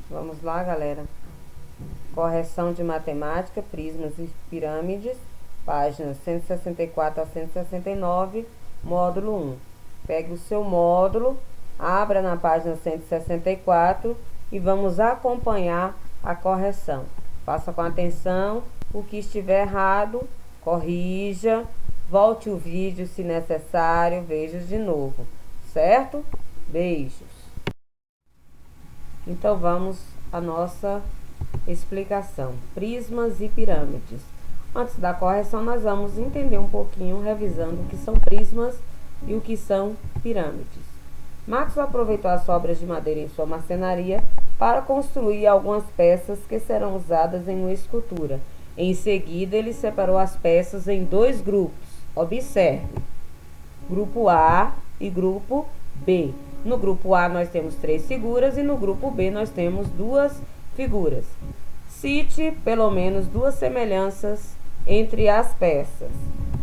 Vamos lá, galera. Correção de matemática, prismas e pirâmides, páginas 164 a 169, módulo 1. Pegue o seu módulo, abra na página 164 e vamos acompanhar a correção. Faça com atenção, o que estiver errado, corrija, volte o vídeo se necessário, veja de novo, certo? Beijos. Então vamos à nossa explicação. Prismas e pirâmides. Antes da correção, nós vamos entender um pouquinho, revisando o que são prismas e o que são pirâmides. Maxwell aproveitou as sobras de madeira em sua marcenaria para construir algumas peças que serão usadas em uma escultura. Em seguida, ele separou as peças em dois grupos. Observe: grupo A e grupo B. No grupo A nós temos 3 figuras e no grupo B nós temos 2 figuras. Cite pelo menos 2 semelhanças entre as peças.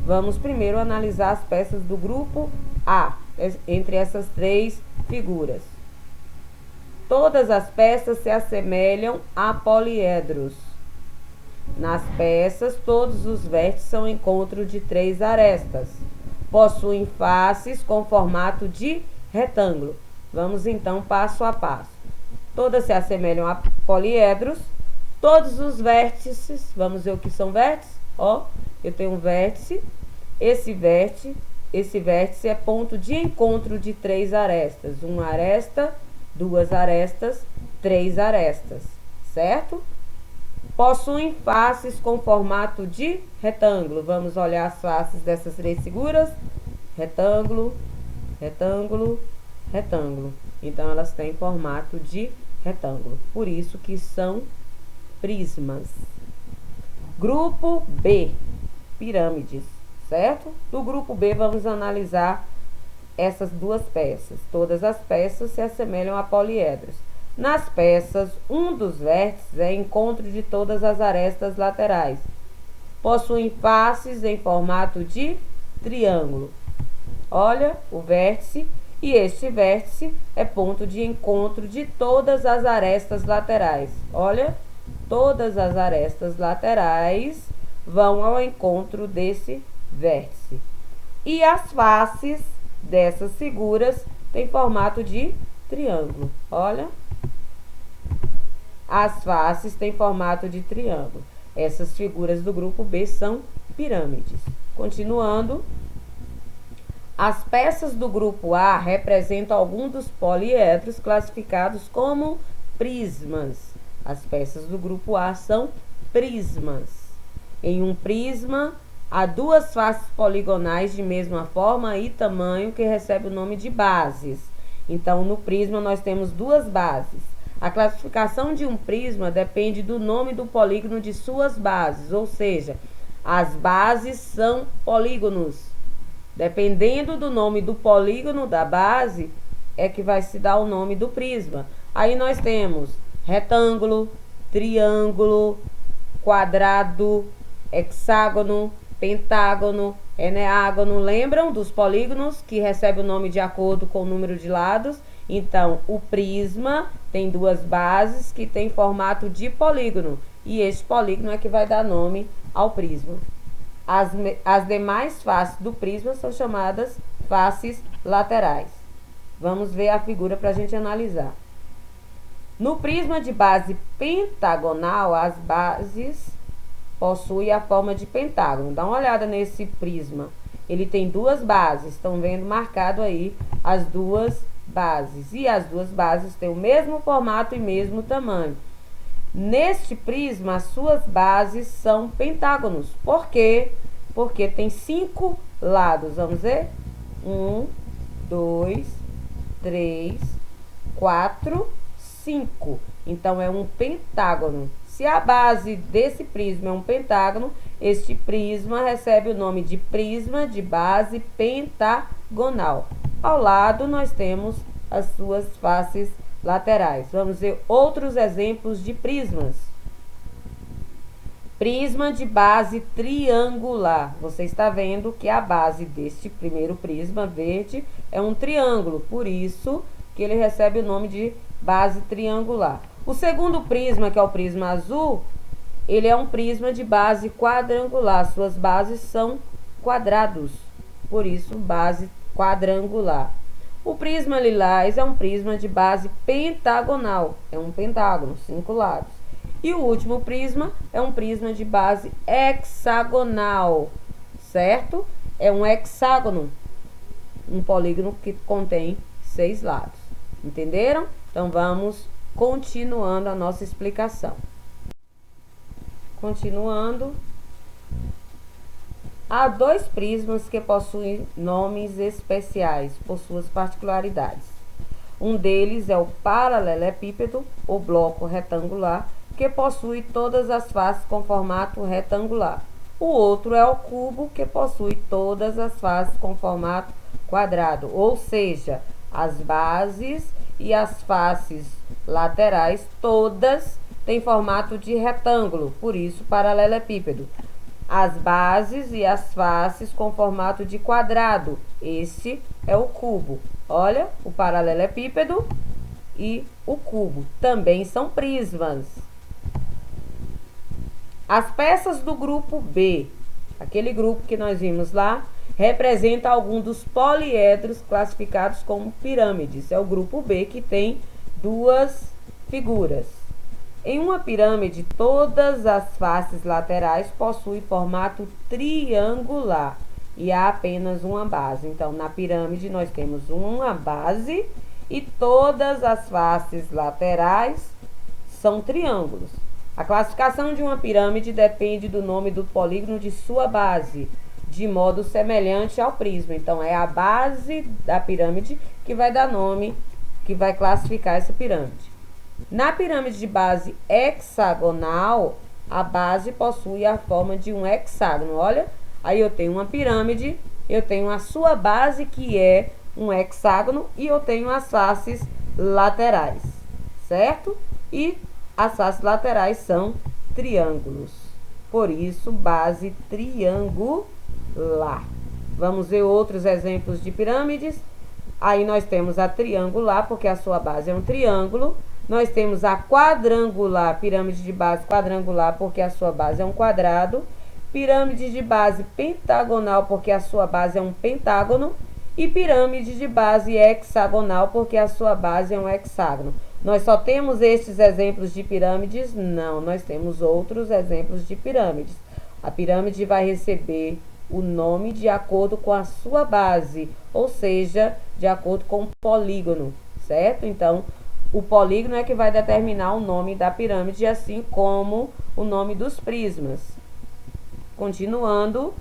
Vamos primeiro analisar as peças do grupo A, entre essas 3 figuras. Todas as peças se assemelham a poliedros. Nas peças, todos os vértices são encontro de 3 arestas. Possuem faces com formato de retângulo. Vamos então passo a passo. Todas se assemelham a poliedros. Todos os vértices, vamos ver o que são vértices. Ó, eu tenho um vértice. Esse vértice é ponto de encontro de 3 arestas. Uma aresta, 2 arestas, 3 arestas, certo? Possuem faces com formato de retângulo. Vamos olhar as faces dessas 3 figuras. Retângulo, retângulo, retângulo. Então, elas têm formato de retângulo. Por isso que são prismas. Grupo B, pirâmides, certo? Do grupo B, vamos analisar essas 2 peças. Todas as peças se assemelham a poliedros. Nas peças, um dos vértices é encontro de todas as arestas laterais. Possuem faces em formato de triângulo. Olha o vértice, e este vértice é ponto de encontro de todas as arestas laterais. Olha, todas as arestas laterais vão ao encontro desse vértice. E as faces dessas figuras têm formato de triângulo. Olha, as faces têm formato de triângulo. Essas figuras do grupo B são pirâmides. Continuando, as peças do grupo A representam alguns dos poliedros classificados como prismas. As peças do grupo A são prismas. Em um prisma, há 2 faces poligonais de mesma forma e tamanho que recebem o nome de bases. Então, no prisma, nós temos 2 bases. A classificação de um prisma depende do nome do polígono de suas bases, ou seja, as bases são polígonos. Dependendo do nome do polígono da base, é que vai se dar o nome do prisma. Aí nós temos retângulo, triângulo, quadrado, hexágono, pentágono, eneágono. Lembram dos polígonos que recebem o nome de acordo com o número de lados? Então, o prisma tem 2 bases que tem formato de polígono. E este polígono é que vai dar nome ao prisma. As demais faces do prisma são chamadas faces laterais. Vamos ver a figura para a gente analisar. No prisma de base pentagonal, as bases possuem a forma de pentágono. Dá uma olhada nesse prisma. Ele tem 2 bases. Estão vendo marcado aí as 2 bases. E as 2 bases têm o mesmo formato e mesmo tamanho. Neste prisma, as suas bases são pentágonos. Por quê? Porque tem 5 lados. Vamos ver? 1, 2, 3, 4, 5. Então, é um pentágono. Se a base desse prisma é um pentágono, este prisma recebe o nome de prisma de base pentagonal. Ao lado, nós temos as suas faces laterais. Vamos ver outros exemplos de prismas. Prisma de base triangular. Você está vendo que a base deste primeiro prisma verde é um triângulo, por isso que ele recebe o nome de base triangular. O segundo prisma, que é o prisma azul, ele é um prisma de base quadrangular. Suas bases são quadrados, por isso base quadrangular. O prisma lilás é um prisma de base pentagonal, é um pentágono, 5 lados. E o último prisma é um prisma de base hexagonal, certo? É um hexágono, um polígono que contém 6 lados. Entenderam? Então vamos continuando a nossa explicação. Continuando, há 2 prismas que possuem nomes especiais por suas particularidades. Um deles é o paralelepípedo, ou bloco retangular, que possui todas as faces com formato retangular. O outro é o cubo, que possui todas as faces com formato quadrado, ou seja, as bases e as faces laterais todas têm formato de retângulo, por isso paralelepípedo. As bases e as faces com formato de quadrado, esse é o cubo. Olha, o paralelepípedo e o cubo também são prismas. As peças do grupo B, aquele grupo que nós vimos lá, representa algum dos poliedros classificados como pirâmides. É o grupo B que tem 2 figuras. Em uma pirâmide, todas as faces laterais possuem formato triangular e há apenas uma base. Então, na pirâmide, nós temos uma base e todas as faces laterais são triângulos. A classificação de uma pirâmide depende do nome do polígono de sua base, de modo semelhante ao prisma. Então, é a base da pirâmide que vai dar nome, que vai classificar essa pirâmide. Na pirâmide de base hexagonal, a base possui a forma de um hexágono. Olha, aí eu tenho uma pirâmide, eu tenho a sua base, que é um hexágono, e eu tenho as faces laterais, certo? E as faces laterais são triângulos. Por isso, base triangular. Vamos ver outros exemplos de pirâmides. Aí nós temos a triangular, porque a sua base é um triângulo. Nós temos a quadrangular, pirâmide de base quadrangular, porque a sua base é um quadrado. Pirâmide de base pentagonal, porque a sua base é um pentágono. E pirâmide de base hexagonal, porque a sua base é um hexágono. Nós só temos estes exemplos de pirâmides? Não, nós temos outros exemplos de pirâmides. A pirâmide vai receber o nome de acordo com a sua base, ou seja, de acordo com o polígono, certo? Então, o polígono é que vai determinar o nome da pirâmide, assim como o nome dos prismas. Continuando.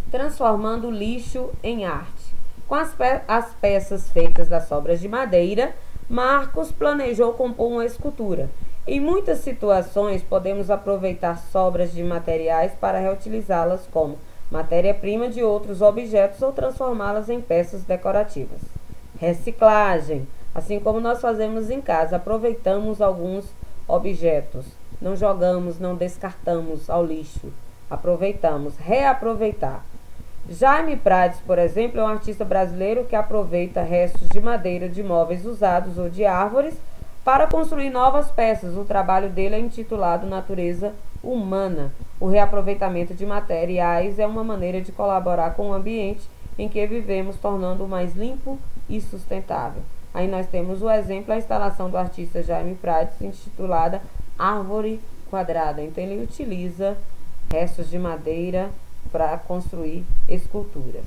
Transformando lixo em arte. Com as peças feitas das sobras de madeira, Marcos planejou compor uma escultura. Em muitas situações, podemos aproveitar sobras de materiais para reutilizá-las como matéria-prima de outros objetos ou transformá-las em peças decorativas. Reciclagem. Assim como nós fazemos em casa, aproveitamos alguns objetos. Não jogamos, não descartamos ao lixo. Aproveitamos. Reaproveitar. Jaime Prades, por exemplo, é um artista brasileiro que aproveita restos de madeira de móveis usados ou de árvores para construir novas peças. O trabalho dele é intitulado Natureza Humana. O reaproveitamento de materiais é uma maneira de colaborar com o ambiente em que vivemos, tornando-o mais limpo e sustentável. Aí nós temos o exemplo, a instalação do artista Jaime Prades, intitulada Árvore Quadrada. Então ele utiliza restos de madeira para construir esculturas.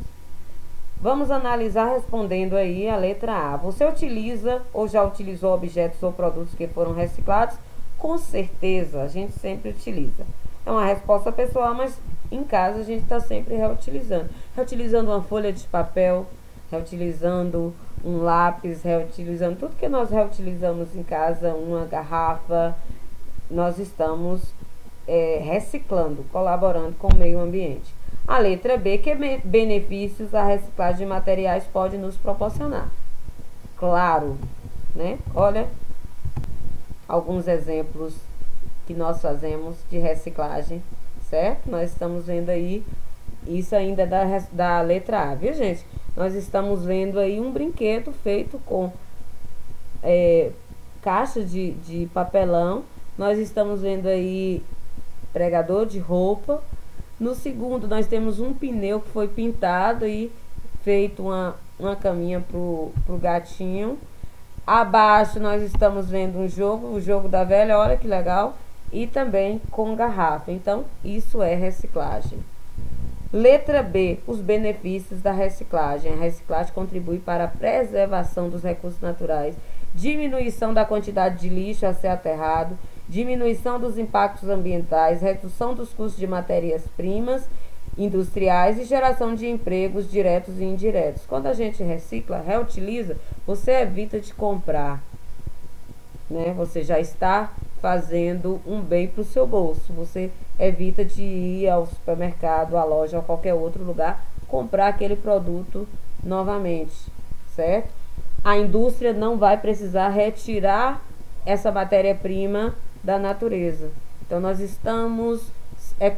Vamos analisar respondendo aí a letra A. Você utiliza ou já utilizou objetos ou produtos que foram reciclados? Com certeza, a gente sempre utiliza. É uma resposta pessoal, mas em casa a gente está sempre reutilizando. Reutilizando uma folha de papel, reutilizando um lápis, reutilizando tudo que nós reutilizamos em casa, uma garrafa. Nós estamos reciclando, colaborando com o meio ambiente. A letra B, que benefícios a reciclagem de materiais pode nos proporcionar? Claro, né? Olha alguns exemplos que nós fazemos de reciclagem, certo? Nós estamos vendo aí, isso ainda da letra A, viu, gente? Nós estamos vendo aí um brinquedo feito com caixa de papelão. Nós estamos vendo aí pregador de roupa. No segundo, nós temos um pneu que foi pintado e feito uma caminha pro gatinho. Abaixo nós estamos vendo o jogo da velha, olha que legal. E também com garrafa. Então, isso é reciclagem. Letra B, os benefícios da reciclagem. A reciclagem contribui para a preservação dos recursos naturais, diminuição da quantidade de lixo a ser aterrado, diminuição dos impactos ambientais, redução dos custos de matérias-primas industriais e geração de empregos diretos e indiretos. Quando a gente recicla, reutiliza, você evita de comprar, né? Você já está fazendo um bem para o seu bolso. Você evita de ir ao supermercado, à loja ou a qualquer outro lugar comprar aquele produto novamente, certo? A indústria não vai precisar retirar essa matéria-prima da natureza. Então, nós estamos,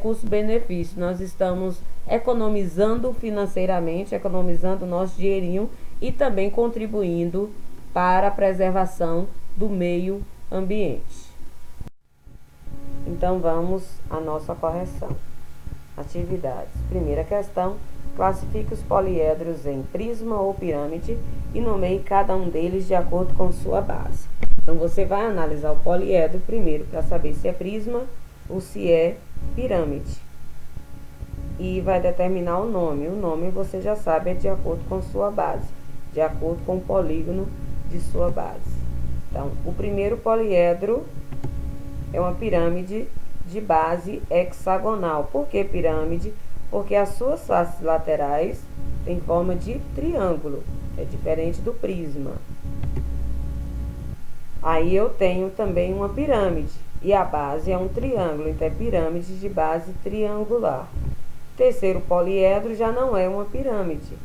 custo-benefício, nós estamos economizando financeiramente, economizando o nosso dinheirinho e também contribuindo para a preservação do meio ambiente. Então, vamos à nossa correção. Atividades. Primeira questão. Classifique os poliedros em prisma ou pirâmide e nomeie cada um deles de acordo com sua base. Então, você vai analisar o poliedro primeiro para saber se é prisma ou se é pirâmide. E vai determinar o nome. O nome você já sabe, é de acordo com sua base, de acordo com o polígono de sua base. Então, o primeiro poliedro é uma pirâmide de base hexagonal. Por que pirâmide? Porque as suas faces laterais têm forma de triângulo. É diferente do prisma. Aí eu tenho também uma pirâmide. E a base é um triângulo. Então, é pirâmide de base triangular. Terceiro poliedro já não é uma pirâmide.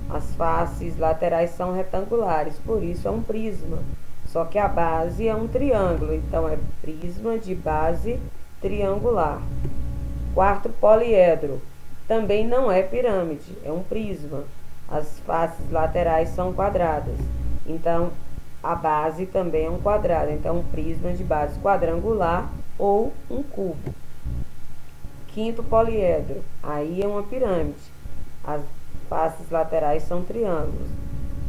As faces laterais são retangulares. Por isso, é um prisma. Só que a base é um triângulo. Então, é prisma de base triangular. Quarto poliedro também não é pirâmide, é um prisma. As faces laterais são quadradas. Então, a base também é um quadrado. Então, um prisma de base quadrangular ou um cubo. Quinto poliedro, aí é uma pirâmide. As faces laterais são triângulos.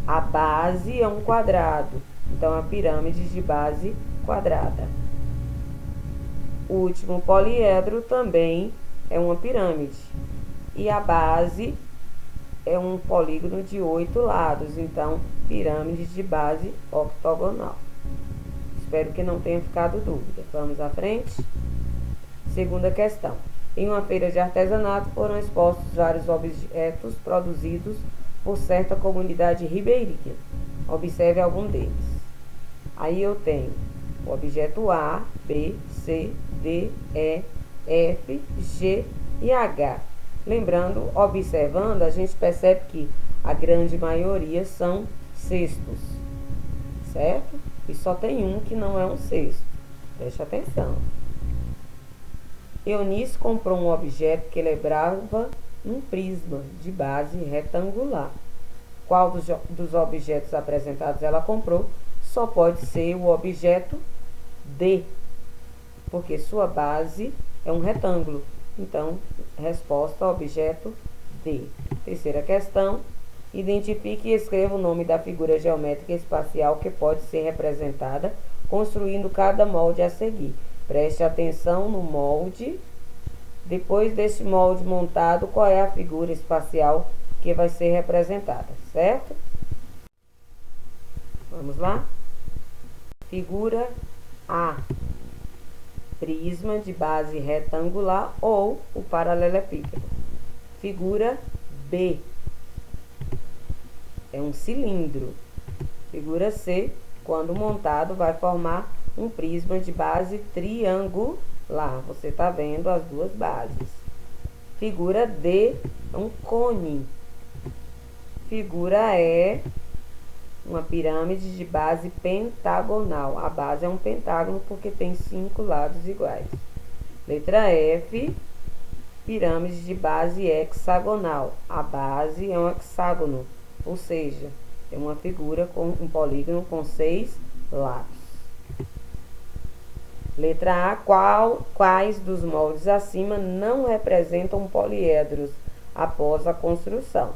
A base é um quadrado. Então, é uma pirâmide de base quadrada. O último poliedro também é uma pirâmide. E a base é um polígono de 8 lados. Então, pirâmide de base octogonal. Espero que não tenha ficado dúvida. Vamos à frente. Segunda questão. Em uma feira de artesanato foram expostos vários objetos produzidos por certa comunidade ribeirinha. Observe algum deles. Aí eu tenho o objeto A, B, C, D, E, F, G e H. Lembrando, observando, a gente percebe que a grande maioria são cestos, certo? E só tem um que não é um cesto. Preste atenção. Eunice comprou um objeto que lembrava um prisma de base retangular. Qual dos objetos apresentados ela comprou? Só pode ser o objeto D, porque sua base é um retângulo. Então, resposta objeto D. Terceira questão. Identifique e escreva o nome da figura geométrica espacial que pode ser representada construindo cada molde a seguir. Preste atenção no molde. Depois deste molde montado, qual é a figura espacial que vai ser representada, certo? Vamos lá? Figura A. Prisma de base retangular ou o paralelepípedo. Figura B. É um cilindro. Figura C. Quando montado, vai formar um prisma de base triangular. Você está vendo as duas bases. Figura D. É um cone. Figura E. Uma pirâmide de base pentagonal. A base é um pentágono porque tem 5 lados iguais. Letra F. Pirâmide de base hexagonal. A base é um hexágono, ou seja, Tem uma figura com um polígono com 6 lados. Letra A. Quais dos moldes acima não representam poliedros após a construção?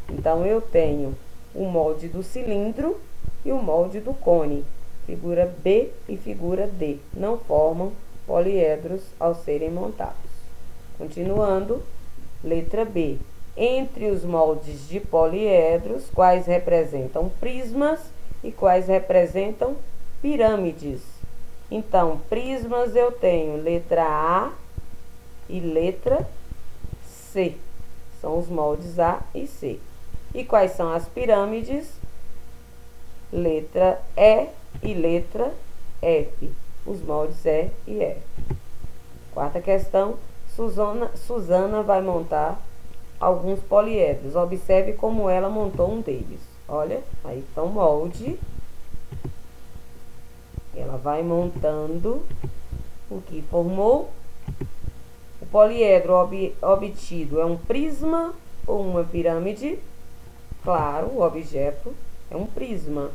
Então, eu tenho o molde do cilindro e o molde do cone. Figura B e figura D não formam poliedros ao serem montados. Continuando, letra B. Entre os moldes de poliedros, quais representam prismas e quais representam pirâmides? Então, prismas eu tenho letra A e letra C. São os moldes A e C. E quais são as pirâmides? Letra E e letra F. Os moldes E e F. Quarta questão. Suzana vai montar alguns poliedros. Observe como ela montou um deles. Olha, aí está o molde. Ela vai montando o que formou. O poliedro obtido é um prisma ou uma pirâmide? Claro, o objeto é um prisma.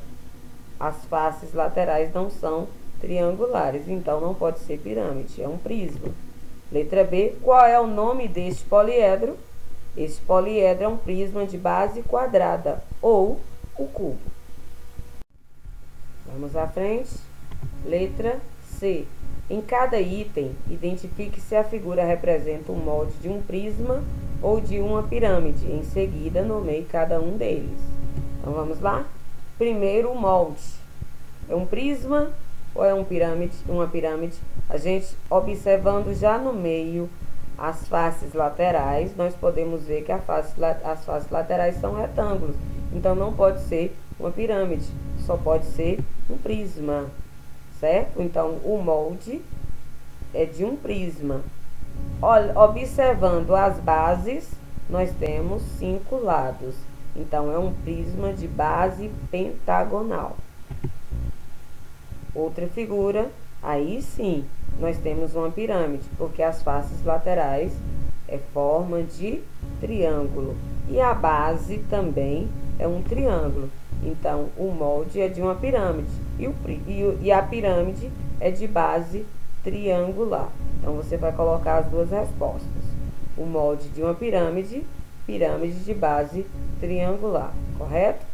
As faces laterais não são triangulares, então não pode ser pirâmide, é um prisma. Letra B. Qual é o nome deste poliedro? Este poliedro é um prisma de base quadrada ou o cubo. Vamos à frente. Letra C. Em cada item, identifique se a figura representa um molde de um prisma ou de uma pirâmide. Em seguida, nomeie cada um deles. Então, vamos lá? Primeiro, o molde. É um prisma ou é uma pirâmide? A gente, observando já no meio as faces laterais, nós podemos ver que as faces laterais são retângulos. Então, não pode ser uma pirâmide, só pode ser um prisma. Certo? Então, o molde é de um prisma. Observando as bases, nós temos 5 lados. Então, é um prisma de base pentagonal. Outra figura, aí sim, nós temos uma pirâmide, porque as faces laterais é forma de triângulo. E a base também é um triângulo. Então, o molde é de uma pirâmide e a pirâmide é de base triangular. Então, você vai colocar as duas respostas. O molde de uma pirâmide, pirâmide de base triangular, correto?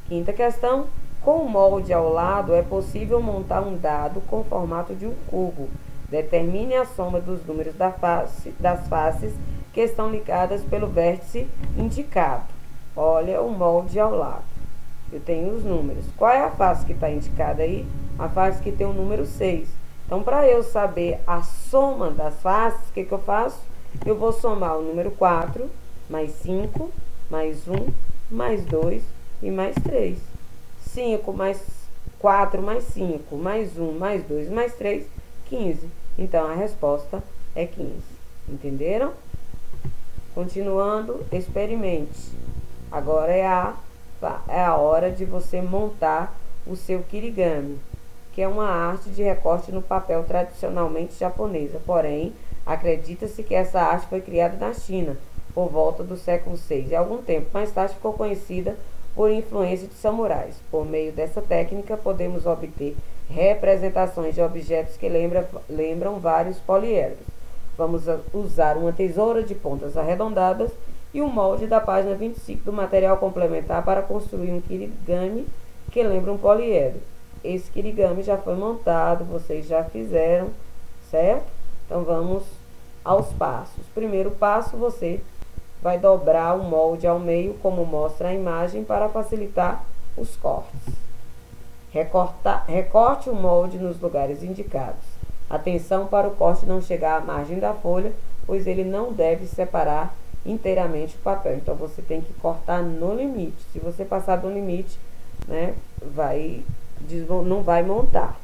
Quinta questão. Com o molde ao lado, é possível montar um dado com formato de um cubo. Determine a soma dos números das faces que estão ligadas pelo vértice indicado. Olha o molde ao lado. Eu tenho os números. Qual é a face que está indicada aí? A face que tem o número 6. Então, para eu saber a soma das faces, o que eu faço? Eu vou somar o número 4, mais 5, mais 1, mais 2 e mais 3. 5 mais 4 mais 5, mais 1, mais 2, mais 3, 15. Então, a resposta é 15. Entenderam? Continuando, experimente. Agora é a hora de você montar o seu kirigami, que é uma arte de recorte no papel tradicionalmente japonesa. Porém, acredita-se que essa arte foi criada na China, por volta do século VI. E algum tempo mais tarde ficou conhecida por influência de samurais. Por meio dessa técnica, podemos obter representações de objetos que lembram vários poliedros. Vamos usar uma tesoura de pontas arredondadas e um molde da página 25 do material complementar para construir um kirigami que lembra um poliedro. Esse kirigami já foi montado, vocês já fizeram, certo? Então, vamos aos passos. Primeiro passo, você vai dobrar o molde ao meio, como mostra a imagem, para facilitar os cortes. Recorte o molde nos lugares indicados. Atenção para o corte não chegar à margem da folha, pois ele não deve separar inteiramente o papel. Então, você tem que cortar no limite. Se você passar do limite, né, não vai montar.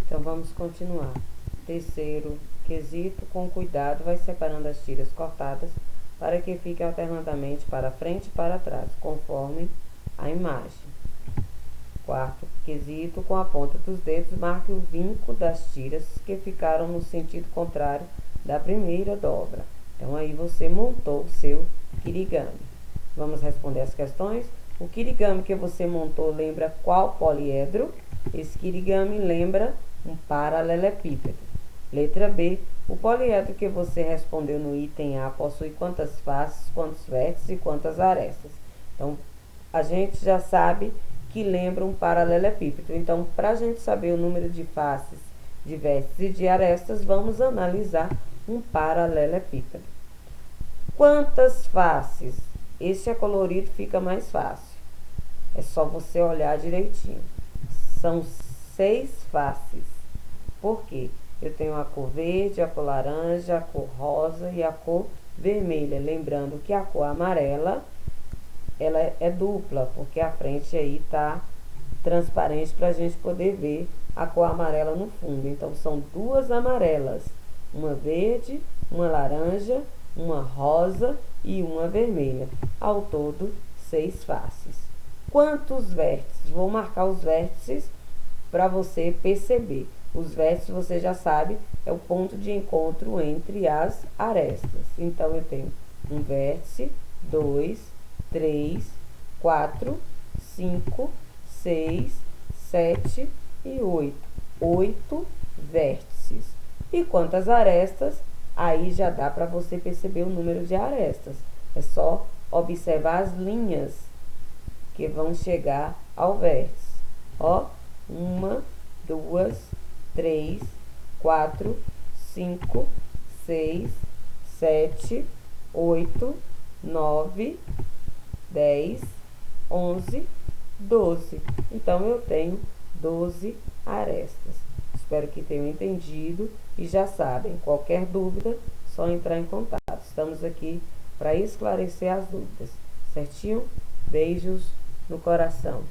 Então, vamos continuar. Terceiro quesito, com cuidado, vai separando as tiras cortadas para que fiquem alternadamente para frente e para trás, conforme a imagem. Quarto quesito, com a ponta dos dedos, marque o vinco das tiras que ficaram no sentido contrário da primeira dobra. Então, aí você montou o seu kirigami. Vamos responder as questões. O kirigami que você montou lembra qual poliedro? Esse kirigami lembra um paralelepípedo. Letra B. O poliedro que você respondeu no item A possui quantas faces, quantos vértices e quantas arestas? Então, a gente já sabe que lembra um paralelepípedo. Então, para a gente saber o número de faces, de vértices e de arestas, vamos analisar um paralelepípedo. Quantas faces? Este é colorido, fica mais fácil. É só você olhar direitinho. São 6 faces. Por quê? Eu tenho a cor verde, a cor laranja, a cor rosa e a cor vermelha. Lembrando que a cor amarela, ela é dupla, porque a frente aí tá transparente para a gente poder ver a cor amarela no fundo. Então, são 2 amarelas. Uma verde, uma laranja, uma rosa e uma vermelha. Ao todo, 6 faces. Quantos vértices? Vou marcar os vértices para você perceber. Os vértices, você já sabe, é o ponto de encontro entre as arestas. Então, eu tenho um vértice, 2, 3, 4, 5, 6, 7 e 8. 8 vértices. E quantas arestas? Aí já dá para você perceber o número de arestas. É só observar as linhas que vão chegar ao vértice. Ó, 1, 2, 3, 4, 5, 6, 7, 8, 9, 10, 11, 12. Então, eu tenho 12 arestas. Espero que tenham entendido e já sabem, qualquer dúvida, só entrar em contato. Estamos aqui para esclarecer as dúvidas, certinho? Beijos no coração.